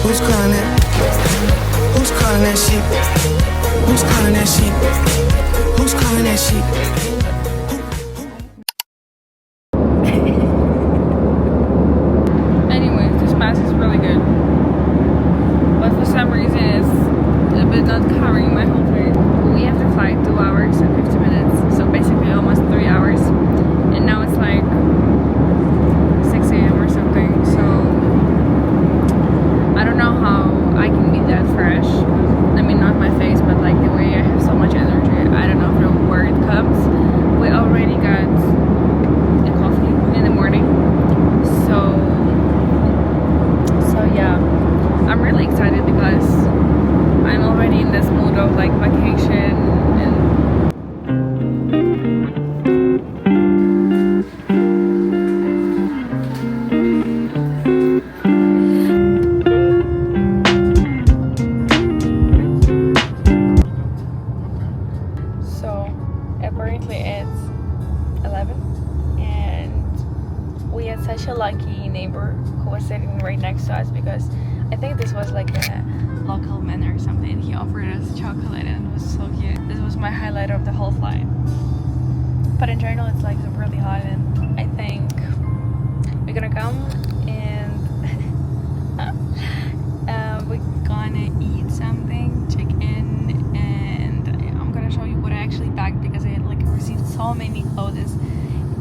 Who's crying that? Who's crying that sheep? Who's crying that sheep? Who's crying that sheep? Anyways, this mask is really good, but for some reason it's a bit not covering my whole face. We have to fly 2 hours and 50 minutes, so basically almost 3 hours, and now it's like 6 a.m. or something, so I don't know how I can be that fresh. I mean, not my face, but like the way I have so much energy. I don't know from where it comes. We already got the coffee in the morning, so yeah, I'm really excited because I'm already in this mood of like vacation and so apparently it's 11 and we had such a lucky neighbor who was sitting right next to us, because I think this was like a local man or something. He offered us chocolate and it was so cute. This was my highlight of the whole flight. But in general it's like really hot, and I think we're gonna come and we're gonna eat something, check in, and I'm gonna show you what I actually packed, because I had like received so many clothes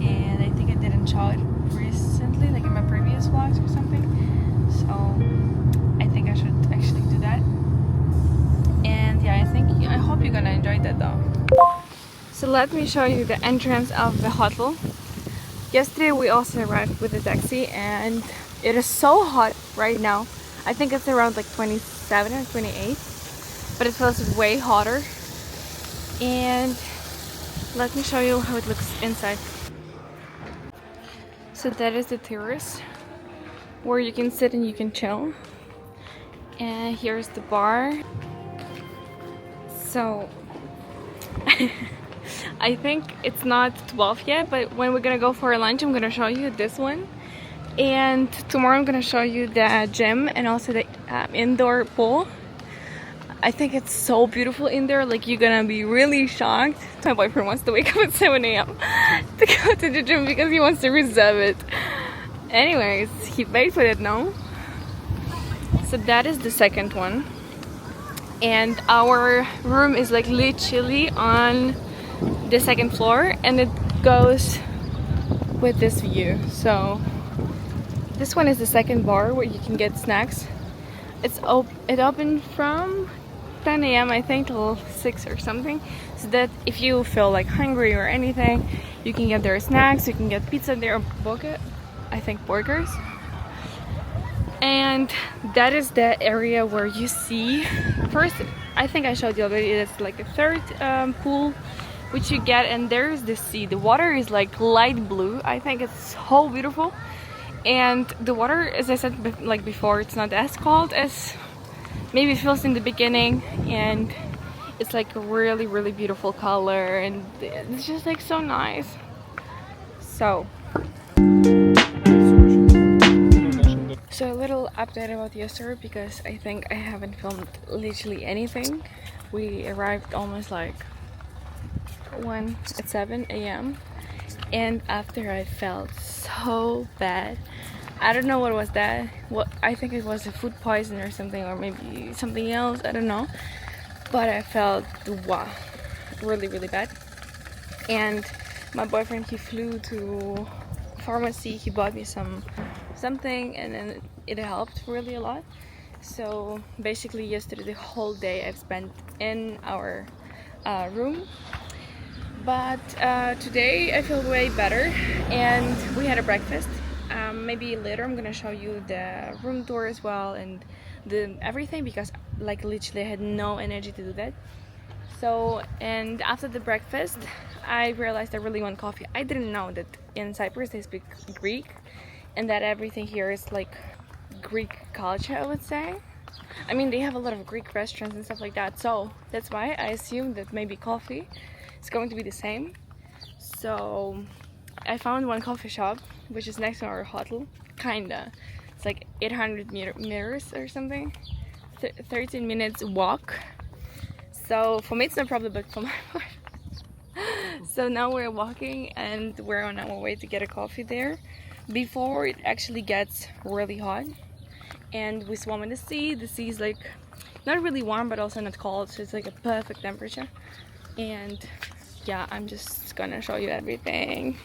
and I think I didn't show it recently, like in my previous vlogs or something. So I think I should actually do that. And yeah, I hope you're gonna enjoy that though. So let me show you the entrance of the hotel. Yesterday we also arrived with a taxi and it is so hot right now. I think it's around like 27 or 28, but it feels way hotter. And let me show you how it looks inside. So that is the terrace where you can sit and you can chill. And here's the bar. So I think it's not 12 yet, but when we're gonna go for lunch I'm gonna show you this one, and tomorrow I'm gonna show you the gym and also the indoor pool. I think it's so beautiful in there, like you're gonna be really shocked. My boyfriend wants to wake up at 7 a.m. to go to the gym because he wants to reserve it. Anyways, he paid for it now. So that is the second one, and our room is like literally on the second floor and it goes with this view. So this one is the second bar where you can get snacks. It opened from 10 a.m. I think till 6 or something, so that if you feel like hungry or anything, you can get their snacks. You can get pizza there, or I think burgers. And that is the area where you see, first I think I showed you already, it's like a third pool which you get, and there's the sea. The water is like light blue. I think it's so beautiful, and the water, as I said like before, it's not as cold as maybe it feels in the beginning, and it's like a really really beautiful color and it's just like so nice. So a little update about yesterday, because I think I haven't filmed literally anything. We arrived almost like at 7 a.m. and after I felt so bad. I don't know what was that. I think it was a food poison or something, or maybe something else, I don't know. But I felt wow, really really bad. And my boyfriend, he flew to pharmacy, he bought me something, and then it helped really a lot. So basically yesterday the whole day I've spent in our room, but today I feel way better and we had a breakfast. Maybe later I'm gonna show you the room tour as well and everything, because like literally I had no energy to do that. So, and after the breakfast I realized I really want coffee. I didn't know that in Cyprus they speak Greek and that everything here is like Greek culture, I would say. I mean, they have a lot of Greek restaurants and stuff like that, so that's why I assumed that maybe coffee is going to be the same. So I found one coffee shop which is next to our hotel, kinda. It's like 800 meters or something, 13 minutes walk. So for me it's no problem, but for my boy. So now we're walking and we're on our way to get a coffee there before it actually gets really hot. And we swam in the sea. The sea is like not really warm but also not cold, so it's like a perfect temperature. And yeah, I'm just gonna show you everything.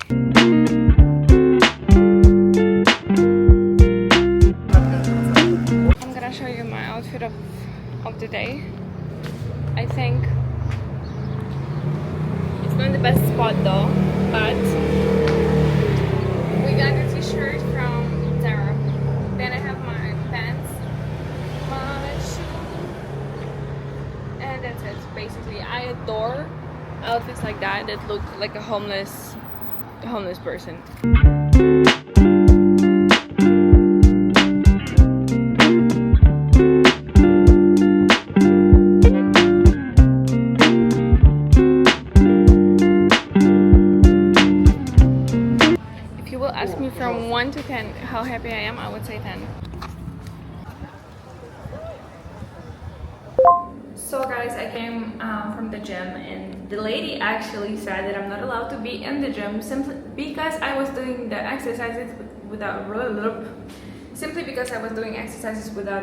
I'm gonna show you my outfit of the day. I think it's not the best spot though, but we got a t-shirt from Zara. Then I have my pants, my shoe, and that's it. Basically, I adore outfits like that look like a homeless person. If you will ask me from 1 to 10 how happy I am, I would say 10. So guys, I came from the gym and the lady actually said that I'm not allowed to be in the gym simply because I was doing the exercises without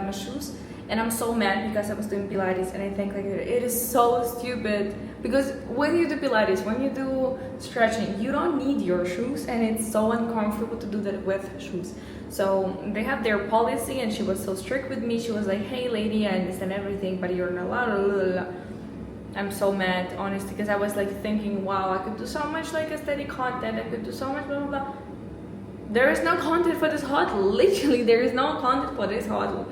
my shoes. And I'm so mad because I was doing Pilates, and I think like it is so stupid because when you do Pilates, when you do stretching, you don't need your shoes, and it's so uncomfortable to do that with shoes. So they have their policy, and she was so strict with me. She was like, "Hey lady, I understand everything, but you're not allowed." I'm so mad, honestly, because I was like thinking, wow, I could do so much like aesthetic content, I could do so much blah blah blah. There is no content for this huddle. Literally, there is no content for this huddle.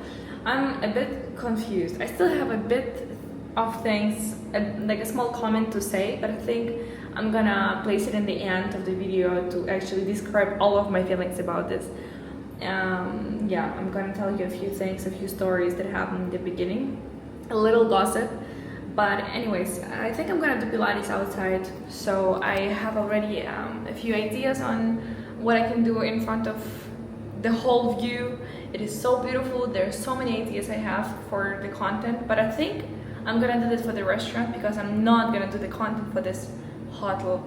I'm a bit confused. I still have a bit of things, like a small comment to say, but I think I'm gonna place it in the end of the video to actually describe all of my feelings about this. Yeah, I'm gonna tell you a few things, a few stories that happened in the beginning, a little gossip. But anyways, I think I'm gonna do Pilates outside, so I have already a few ideas on what I can do in front of the whole view. It is so beautiful. There's so many ideas I have for the content, but I think I'm gonna do this for the restaurant because I'm not gonna do the content for this hotel.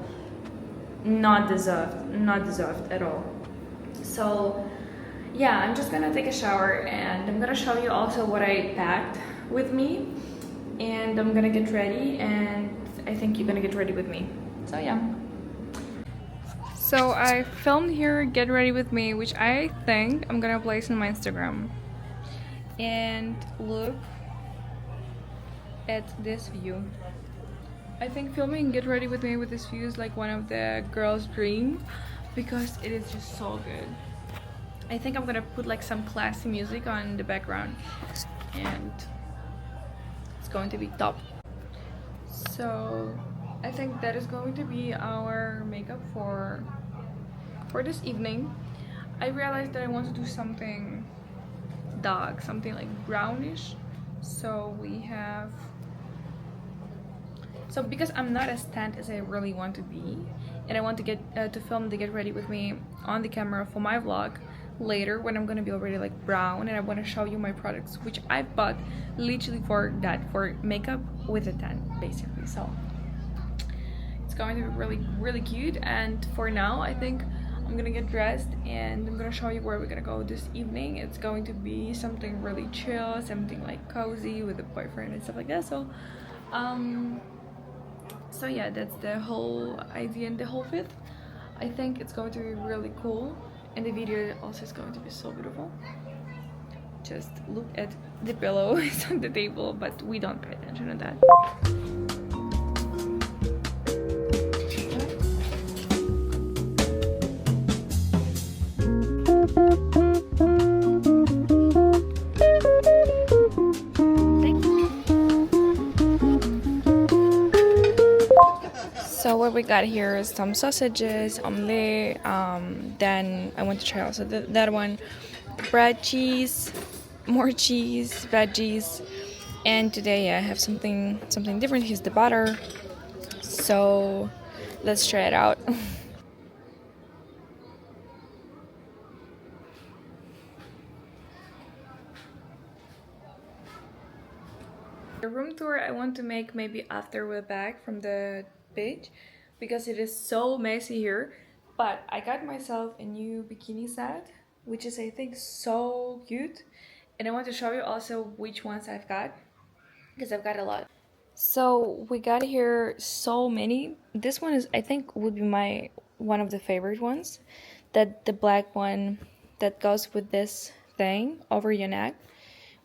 Not deserved at all. So yeah, I'm just gonna take a shower and I'm gonna show you also what I packed with me, and I'm gonna get ready, and I think you're gonna get ready with me. So yeah. So I filmed here Get Ready With Me, which I think I'm gonna place on my Instagram. And look at this view. I think filming Get Ready With Me with this view is like one of the girls' dream because it is just so good. I think I'm gonna put like some classy music on the background and it's going to be top. So I think that is going to be our makeup for this evening. I realized that I want to do something dark, something like brownish. So because I'm not as tanned as I really want to be, and I want to get to film the Get Ready With Me on the camera for my vlog later when I'm gonna be already like brown, and I want to show you my products which I bought literally for makeup with a tan basically. So it's going to be really cute, and for now I think I'm gonna get dressed and I'm gonna show you where we're gonna go this evening. It's going to be something really chill, something like cozy with a boyfriend and stuff like that. So so yeah, that's the whole idea and the whole fit. I think it's going to be really cool, and the video also is going to be so beautiful. Just look at the pillow, it's on the table, but we don't pay attention to that. So what we got here is some sausages, omelette, then I want to try also that one, bread, cheese, more cheese, veggies, and today I have something different. Here's the butter, so let's try it out. The room tour I want to make maybe after we're back from the beach because it is so messy here. But I got myself a new bikini set, which is I think so cute. And I want to show you also which ones I've got because I've got a lot. So we got here so many. This one is I think would be my one of the favorite ones. That the black one that goes with this thing over your neck,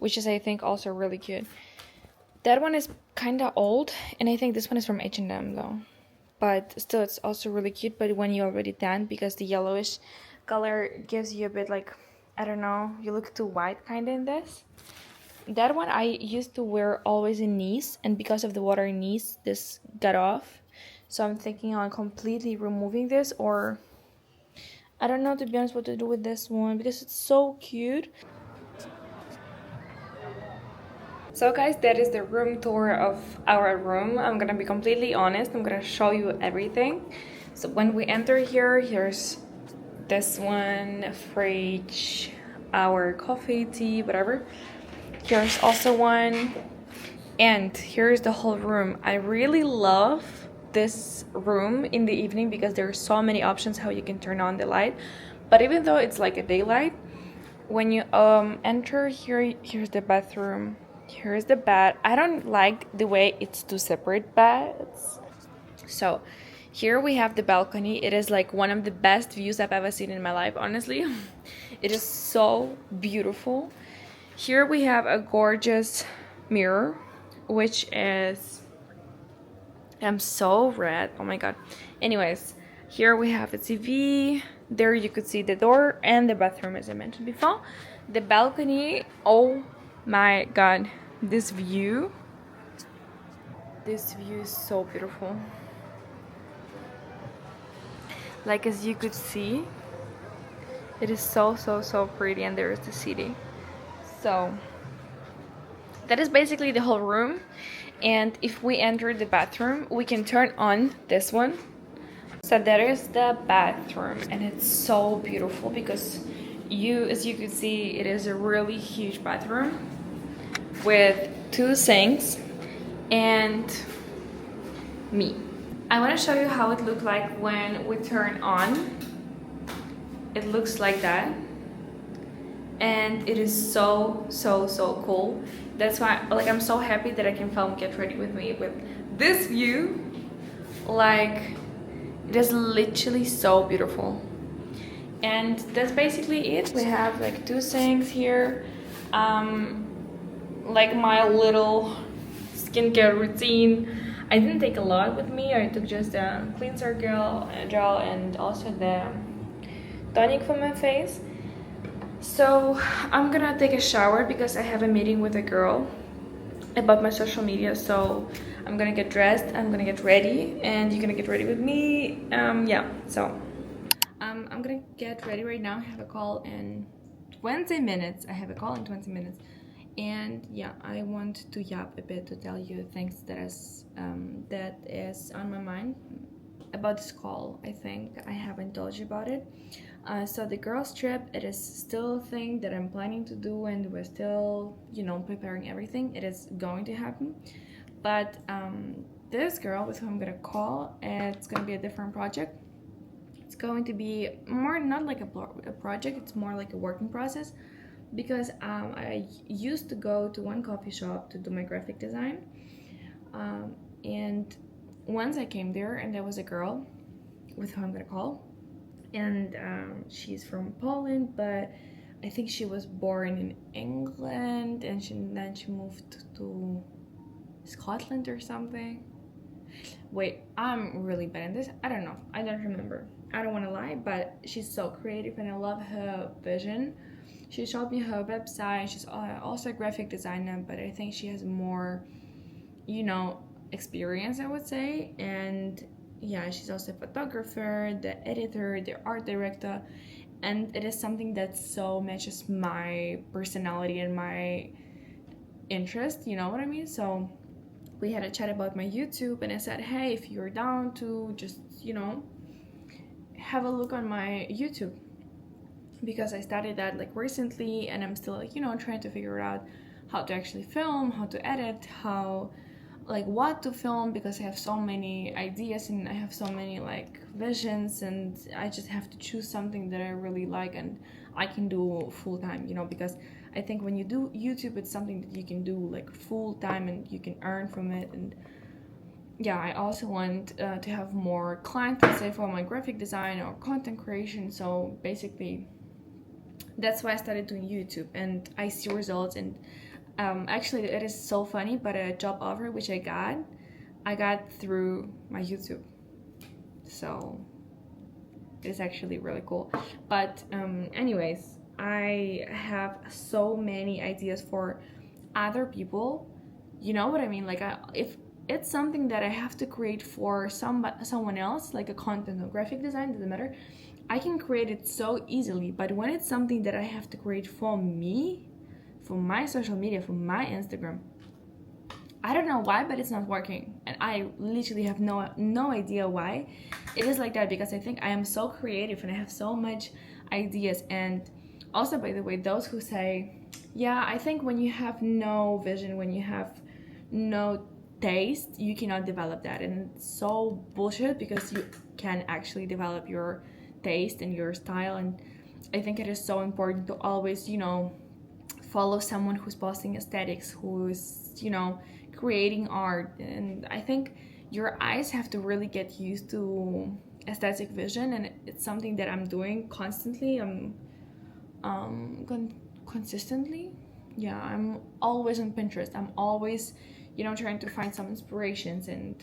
which is I think also really cute. That one is kind of old, and I think this one is from H&M though. But still, it's also really cute. But when you already tan, because the yellowish color gives you a bit like, I don't know, you look too white kind of in this. That one I used to wear always in Nice, and because of the water in Nice, this got off. So I'm thinking on completely removing this, or I don't know to be honest what to do with this one because it's so cute. So guys, that is the room tour of our room. I'm gonna be completely honest, I'm gonna show you everything. So when we enter here, here's this one, fridge, our coffee, tea, whatever. Here's also one, and here's the whole room. I really love this room in the evening because there are so many options how you can turn on the light. But even though it's like a daylight, when you enter here, here's the bathroom. Here's the bed. I don't like the way it's two separate beds. So here we have the balcony. It is like one of the best views I've ever seen in my life, honestly. It is so beautiful. Here we have a gorgeous mirror, which is, I'm so red, oh my god. Anyways, here we have the TV. There you could see the door and the bathroom, as I mentioned before. The balcony, oh my god, this view is so beautiful. Like as you could see, it is so pretty, and there is the city. So that is basically the whole room. And if we enter the bathroom, we can turn on this one. So that is the bathroom, and it's so beautiful because as you can see, it is a really huge bathroom with 2 sinks and me. I want to show you how it looked like when we turn on. It looks like that, and it is so cool. That's why, like, I'm so happy that I can film Get Ready With Me with this view. Like, it is literally so beautiful. And that's basically it. We have like 2 sinks here, like my little skincare routine. I didn't take a lot with me. I took just a cleanser gel and also the tonic for my face. So I'm gonna take a shower because I have a meeting with a girl about my social media. So I'm gonna get dressed, I'm gonna get ready, and you're gonna get ready with me. Yeah, so I'm gonna get ready right now. I have a call in 20 minutes. And yeah, I want to yap a bit to tell you things that is on my mind about this call. I think I haven't told you about it. So the girls trip, it is still a thing that I'm planning to do, and we're still, preparing everything. It is going to happen. But this girl with whom I'm gonna call, it's gonna be a different project. It's going to be more not like a project, it's more like a working process, because I used to go to one coffee shop to do my graphic design, and once I came there, and there was a girl with whom I'm gonna call, and she's from Poland, but I think she was born in England, and then she moved to Scotland or something. Wait, I'm really bad at this. I don't know. I don't remember. I don't want to lie, but she's so creative, and I love her vision. She showed me her website. She's also a graphic designer, but I think she has more, experience, I would say. And yeah, she's also a photographer, the editor, the art director, and it is something that so matches my personality and my interest, you know what I mean? So we had a chat about my YouTube, and I said, hey, if you're down to just, have a look on my YouTube, because I started that like recently, and I'm still like, trying to figure out how to actually film, how to edit, how like what to film, because I have so many ideas and I have so many like visions, and I just have to choose something that I really like and I can do full time, you know, because I think when you do YouTube, it's something that you can do like full time and you can earn from it. And yeah, I also want to have more clients, let's say, for my graphic design or content creation. So basically that's why I started doing YouTube, and I see results. And actually it is so funny, but a job offer which I got through my YouTube, so it's actually really cool. But anyways, I have so many ideas for other people, you know what I mean, like if it's something that I have to create for someone else, like a content or graphic design, doesn't matter, I can create it so easily. But when it's something that I have to create for me, for my social media, for my Instagram, I don't know why, but it's not working, and I literally have no idea why it is like that, because I think I am so creative and I have so much ideas. And also, by the way, those who say, yeah, I think when you have no vision, when you have no taste, you cannot develop that, and it's so bullshit, because you can actually develop your taste and your style. And I think it is so important to always, you know, follow someone who's posting aesthetics, who's, you know, creating art. And I think your eyes have to really get used to aesthetic vision, and it's something that I'm doing constantly. Consistently, yeah, I'm always on Pinterest. I'm always, you know, trying to find some inspirations, and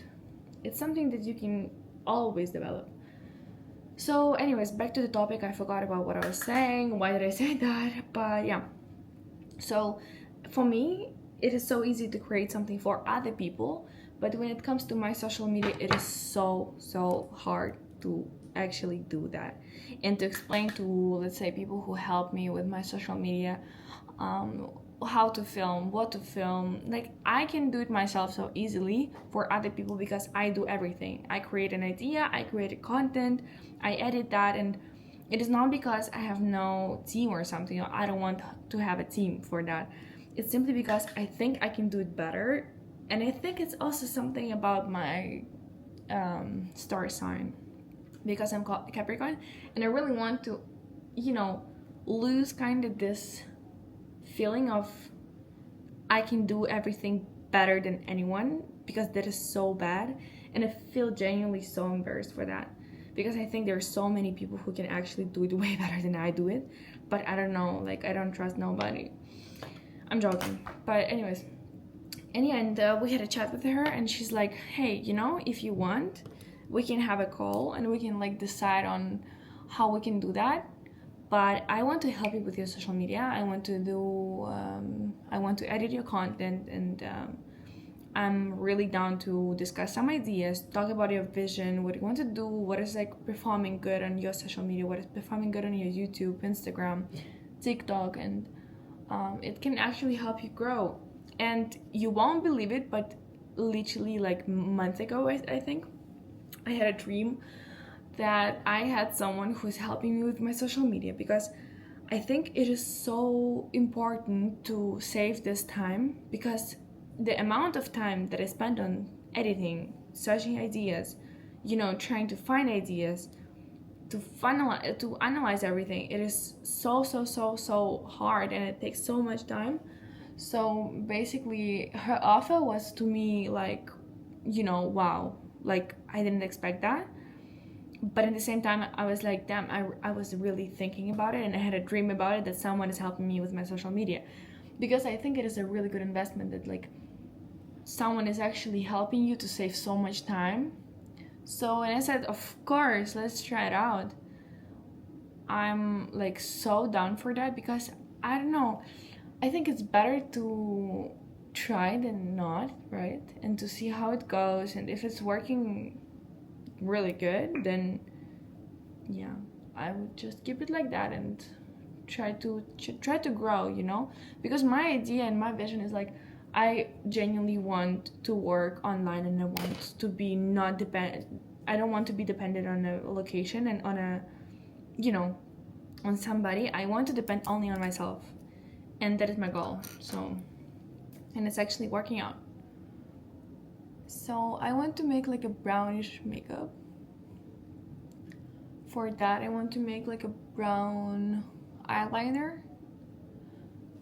it's something that you can always develop. So anyways, back to the topic. I forgot about what I was saying. Why did I say that? But yeah, so for me, it is so easy to create something for other people, but when it comes to my social media, it is so hard to actually do that, and to explain to, let's say, people who help me with my social media, how to film, what to film. Like, I can do it myself so easily. For other people, because I do everything. I create an idea, I create a content, I edit that. And it is not because I have no team or something, or I don't want to have a team for that. It's simply because I think I can do it better. And I think it's also something about my star sign, because I'm Capricorn, and I really want to, you know, lose kind of this feeling of I can do everything better than anyone, because that is so bad. And I feel genuinely so embarrassed for that, because I think there are so many people who can actually do it way better than I do it. But I don't know, like, I don't trust nobody. I'm joking. But anyways, in the end, we had a chat with her, and she's like, hey, you know, if you want, we can have a call and we can like decide on how we can do that. But I want to help you with your social media. I want to edit your content, and I'm really down to discuss some ideas, talk about your vision, what you want to do, what is like performing good on your social media, what is performing good on your YouTube, Instagram, TikTok, and it can actually help you grow. And you won't believe it, but literally like months ago, I think, I had a dream that I had someone who's helping me with my social media, because I think it is so important to save this time, because the amount of time that I spent on editing, searching ideas, you know, trying to find ideas, to analyze everything, it is so hard, and it takes so much time. So basically her offer was to me like, you know, wow, like I didn't expect that. But at the same time, I was like, damn, I was really thinking about it, and I had a dream about it, that someone is helping me with my social media. Because I think it is a really good investment, that like someone is actually helping you to save so much time. So, and I said, of course, let's try it out. I'm like so down for that, because I don't know, I think it's better to try than not, right? And to see how it goes, and if it's working really good, then yeah, I would just keep it like that and try to grow, you know. Because my idea and my vision is like, I genuinely want to work online, and I want to be not dependent. I don't want to be dependent on a location and on a, you know, on somebody. I want to depend only on myself, and that is my goal. So and it's actually working out. So I want to make like a brownish makeup. For that I want to make like a brown eyeliner.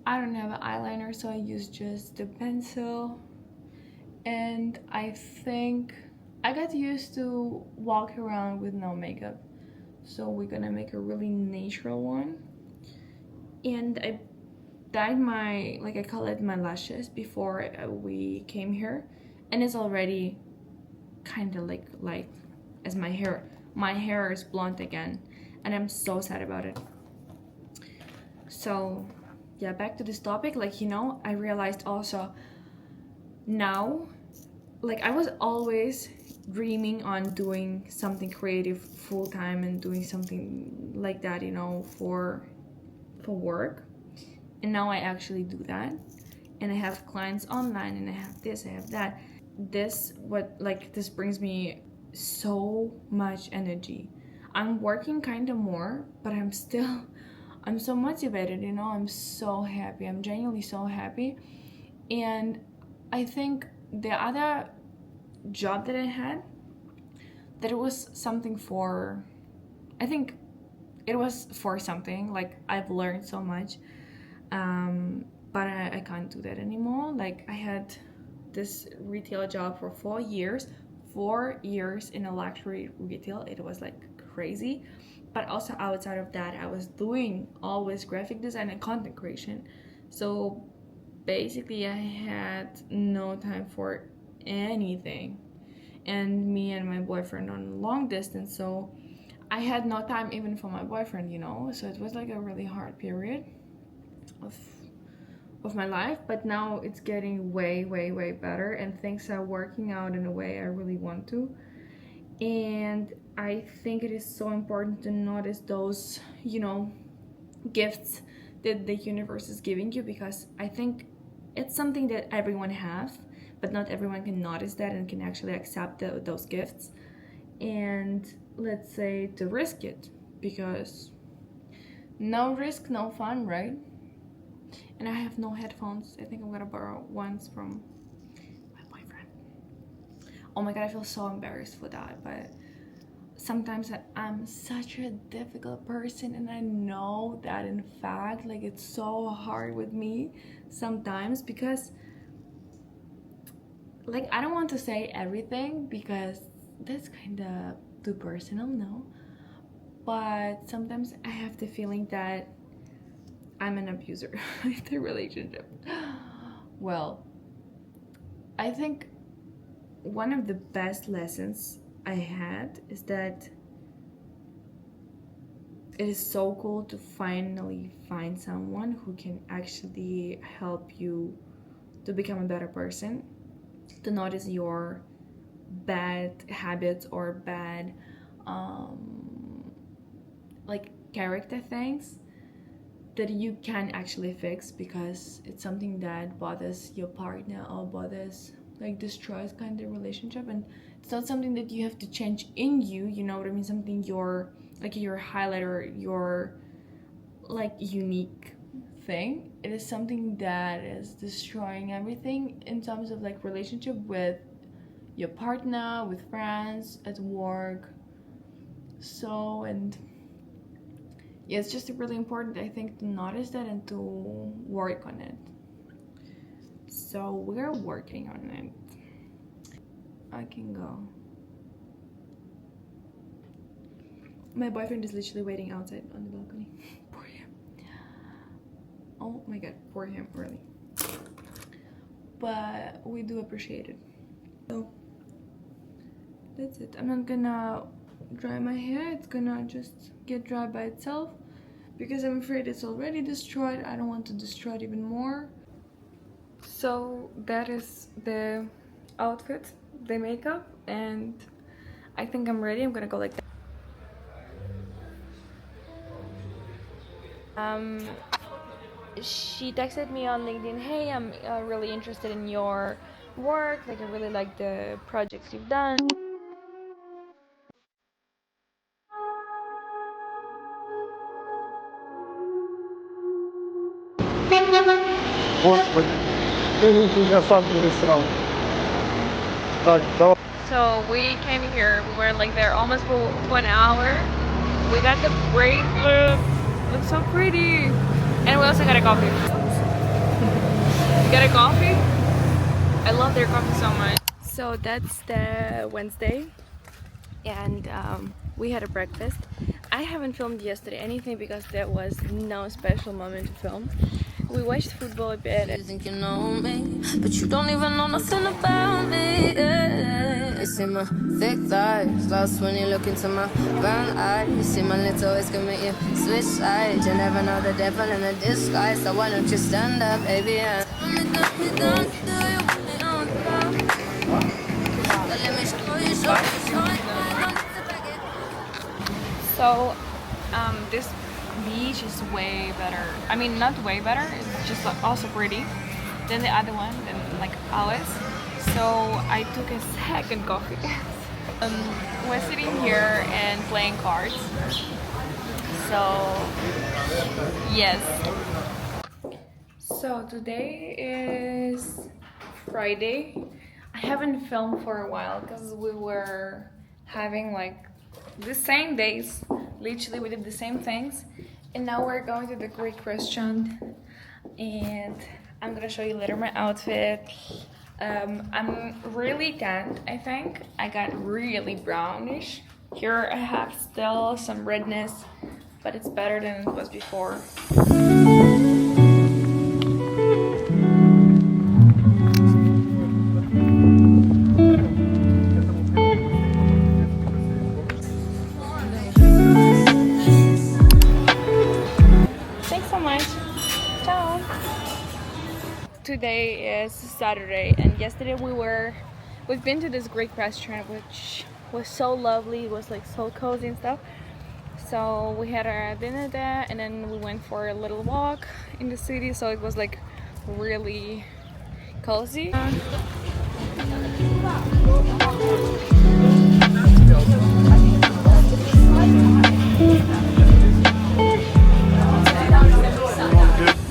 I don't have an eyeliner, so I use just the pencil, and I think I got used to walk around with no makeup, so we're gonna make a really natural one. And I dyed my, like I call it, my lashes before we came here, and it's already kind of like light as my hair. My hair is blonde again, and I'm so sad about it. So yeah, back to this topic. Like, you know, I realized also now, like I was always dreaming on doing something creative full time and doing something like that, you know, for work. And now I actually do that, and I have clients online, and I have this, I have that. This brings me so much energy. I'm working kind of more, but I'm so motivated, you know. I'm so happy. I'm genuinely so happy. And I think the other job that I had, that it was something for, I think it was for something, like I've learned so much, but I can't do that anymore. Like I had this retail job for 4 years in a luxury retail. It was like crazy. But also outside of that, I was doing always graphic design and content creation. So basically I had no time for anything. And me and my boyfriend on long distance, so I had no time even for my boyfriend, you know. So it was like a really hard period of my life. But now it's getting way better, and things are working out in a way I really want to. And I think it is so important to notice those, you know, gifts that the universe is giving you, because I think it's something that everyone has, but not everyone can notice that and can actually accept those gifts, and let's say to risk it, because no risk, no fun, right? And I have no headphones. I think I'm gonna borrow ones from my boyfriend. Oh my god, I feel so embarrassed for that, but sometimes I'm such a difficult person, and I know that in fact, like it's so hard with me sometimes, because like I don't want to say everything because that's kind of too personal, no, but sometimes I have the feeling that I'm an abuser in the relationship. Well, I think one of the best lessons I had is that it is so cool to finally find someone who can actually help you to become a better person, to notice your bad habits or bad like character things that you can actually fix, because it's something that bothers your partner or bothers, like destroys kind of relationship. And it's not something that you have to change in you, you know what I mean, something your, like your highlight or your like unique thing. It is something that is destroying everything in terms of like relationship with your partner, with friends, at work. So, and yeah, it's just really important, I think, to notice that and to work on it. So we're working on it. I can go. My boyfriend is literally waiting outside on the balcony. Poor him. Oh my god, poor him, really. But we do appreciate it. So that's it. I'm not gonna dry my hair. It's gonna just get dry by itself, because I'm afraid it's already destroyed. I don't want to destroy it even more. So that is the outfit, the makeup, and I think I'm ready. I'm gonna go like that. She texted me on LinkedIn, hey, I'm really interested in your work, like I really like the projects you've done. What? So we came here, we were like there almost for 1 hour. We got the break, looks so pretty. And we also got a coffee. You got a coffee? I love their coffee so much. So that's the Wednesday. And we had a breakfast. I haven't filmed yesterday anything because there was no special moment to film. We watched football a bit. You think you know me, but you don't even know nothing about me. Yeah. You see my thick thighs, lost when you look into my brown eyes. You see my little ways can make you switch sides. You never know the devil in a disguise, so why don't you stand up, baby? Yeah. So this beach is way better. I mean, not way better. It's just also pretty than the other one, than like ours. So I took a second coffee. We're sitting here and playing cards. So yes. So today is Friday. I haven't filmed for a while because we were having like the same days. Literally, we did the same things. And now we're going to the Greek restaurant. And I'm gonna show you later my outfit. I'm really tanned, I think. I got really brownish. Here I have still some redness, but it's better than it was before. Today is Saturday, and yesterday we've been to this Greek restaurant which was so lovely. It was like so cozy and stuff. So we had our dinner there, and then we went for a little walk in the city, so it was like really cozy.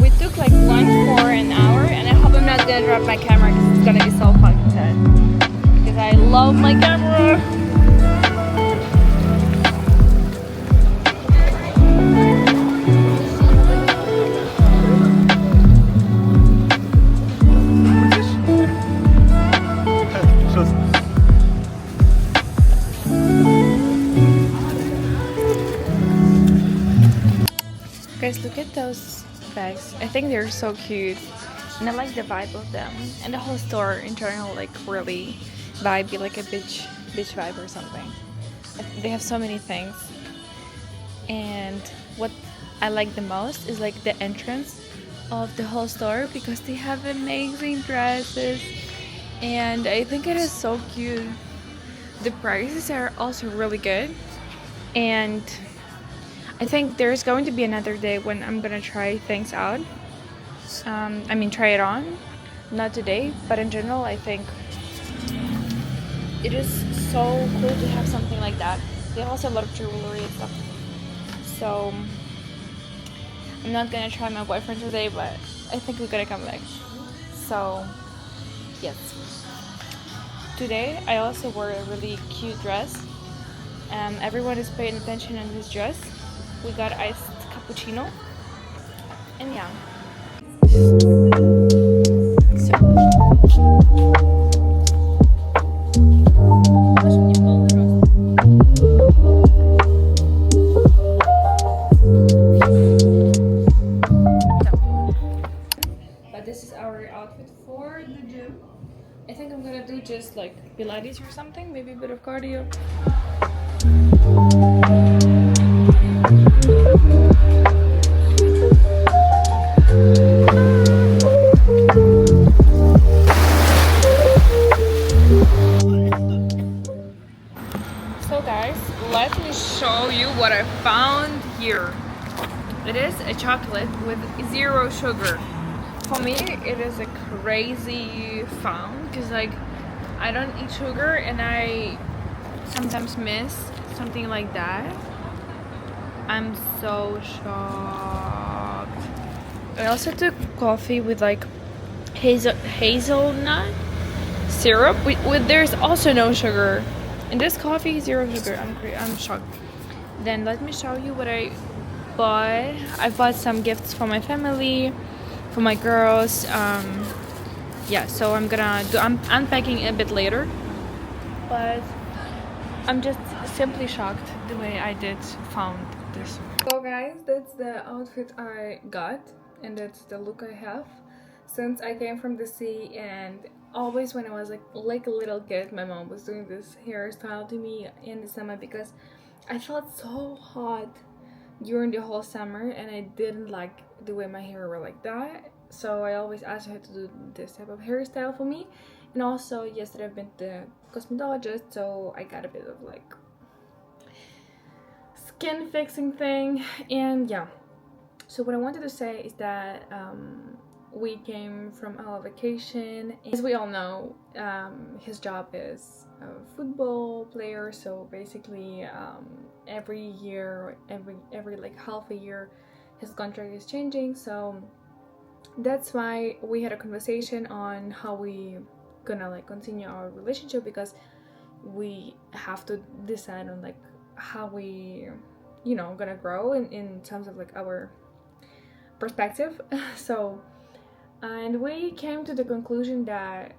We took like lunch for an hour, and I hope I'm not gonna drop my camera because it's gonna be so fucking sad. Because I love my camera. Guys, look at those bags. I think they're so cute, and I like the vibe of them. And the whole store in general, like really vibey, like a beach vibe or something. They have so many things. And what I like the most is like the entrance of the whole store, because they have amazing dresses, and I think it is so cute. The prices are also really good, and I think there's going to be another day when I'm gonna try things out. I mean, try it on. Not today, but in general, I think it is so cool to have something like that. They also have a lot of jewelry and stuff. So I'm not gonna try my boyfriend today, but I think we're gonna come back. So yes. Today I also wore a really cute dress. Everyone is paying attention on this dress. We got iced cappuccino, and yeah. But this is our outfit for the gym. I think I'm gonna do just like Pilates or something, maybe a bit of cardio. So guys, let me show you what I found here. It is a chocolate with 0 sugar. For me, it is a crazy found because like I don't eat sugar, and I sometimes miss something like that. I'm so shocked. I also took coffee with like hazelnut syrup. There's also no sugar in this coffee. Zero sugar. I'm shocked. Then let me show you what I bought. I bought some gifts for my family, for my girls. Yeah, so I'm unpacking a bit later, but I'm just simply shocked the way I found this. So guys, that's the outfit I got, and that's the look I have since I came from the sea. And always when I was like a little kid, my mom was doing this hairstyle to me in the summer because I felt so hot during the whole summer and I didn't like the way my hair were like that. So I always asked her to do this type of hairstyle for me. And also yesterday I've been to the cosmetologist, so I got a bit of like skin fixing thing. And yeah, so what I wanted to say is that we came from our vacation. As we all know, his job is a football player, so basically every year, every like half a year, his contract is changing. So that's why we had a conversation on how we gonna like continue our relationship, because we have to decide on like how we, you know, gonna grow in terms of like our perspective. So, and we came to the conclusion that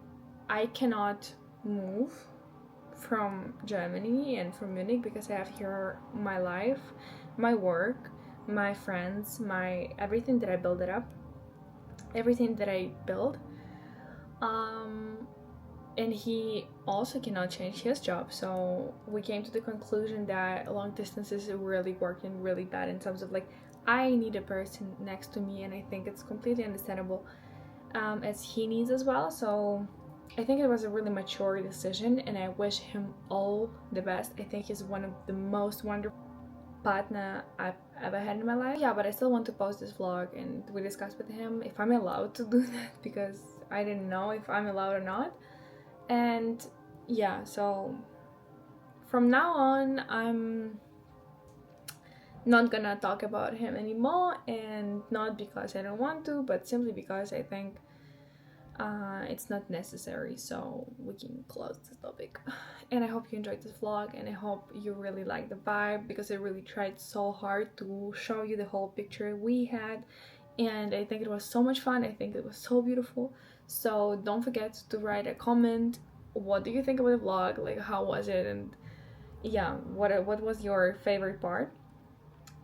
I cannot move from Germany and from Munich because I have here my life, my work, my friends, my everything that I built it up, everything that I built. And he also cannot change his job. So we came to the conclusion that long distance is really working really bad in terms of like I need a person next to me, and I think it's completely understandable, as he needs as well. So I think it was a really mature decision, and I wish him all the best. I think he's one of the most wonderful partner I've ever had in my life. Yeah, but I still want to post this vlog, and we discussed with him if I'm allowed to do that, because I didn't know if I'm allowed or not. And yeah, so from now on I'm not gonna talk about him anymore, and not because I don't want to, but simply because I think it's not necessary. So we can close this topic. And I hope you enjoyed this vlog, and I hope you really like the vibe, because I really tried so hard to show you the whole picture we had, and I think it was so much fun. I think it was so beautiful. So don't forget to write a comment. What do you think about the vlog? Like, how was it? And yeah, what was your favorite part?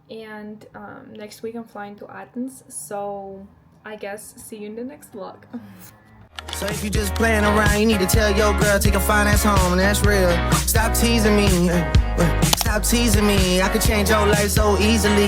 And next week I'm flying to Athens, so I guess see you in the next vlog. So if you just playing around, you need to tell your girl, take a fine ass home, and that's real. Stop teasing me. Stop teasing me. I could change your life so easily.